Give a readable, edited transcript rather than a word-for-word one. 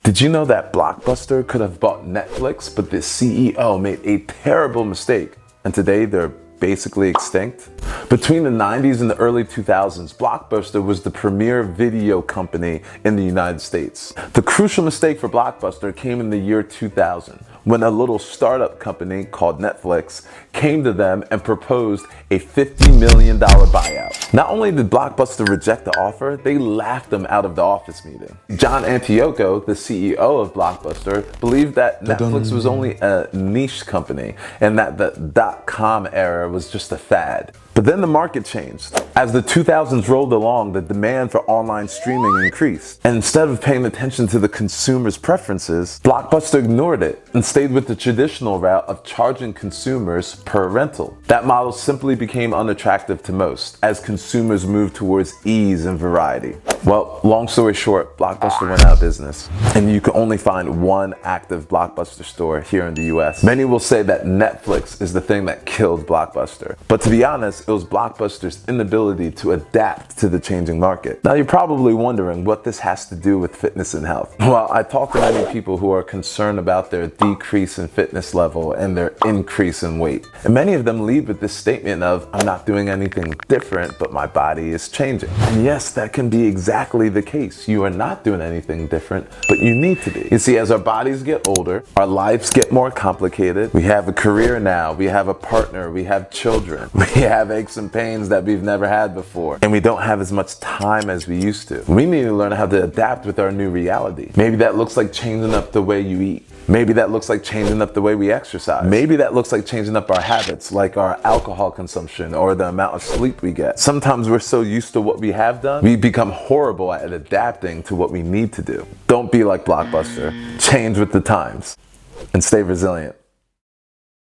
Did you know that Blockbuster could have bought Netflix, but the CEO made a terrible mistake, and today they're basically extinct? Between the 90s and the early 2000s, Blockbuster was the premier video company in the United States. The crucial mistake for Blockbuster came in the year 2000, when a little startup company called Netflix came to them and proposed a $50 million buyout. Not only did Blockbuster reject the offer, they laughed them out of the office meeting. John Antioco, the CEO of Blockbuster, believed that Netflix was only a niche company and that the dot-com era was just a fad. But then the market changed. As the 2000s rolled along, the demand for online streaming increased. And instead of paying attention to the consumer's preferences, Blockbuster ignored it and stayed with the traditional route of charging consumers per rental. That model simply became unattractive to most, as consumers moved towards ease and variety. Well, long story short, Blockbuster went out of business, and you can only find one active Blockbuster store here in the US. Many will say that Netflix is the thing that killed Blockbuster. But to be honest, it was Blockbuster's inability to adapt to the changing market. Now you're probably wondering what this has to do with fitness and health. Well, I talk to many people who are concerned about their decrease in fitness level and their increase in weight. And many of them lead with this statement of, I'm not doing anything different, but my body is changing. And yes, that can be exactly the case. You are not doing anything different, but you need to be. You see, as our bodies get older, our lives get more complicated. We have a career now, we have a partner, we have children, we have aches and pains that we've never had before, and we don't have as much time as we used to. We need to learn how to adapt with our new reality. Maybe that looks like changing up the way you eat. Maybe that looks like changing up the way we exercise. Maybe that looks like changing up our habits, like our alcohol consumption or the amount of sleep we get. Sometimes we're so used to what we have done, we become horrible at adapting to what we need to do. Don't be like Blockbuster. Change with the times and stay resilient.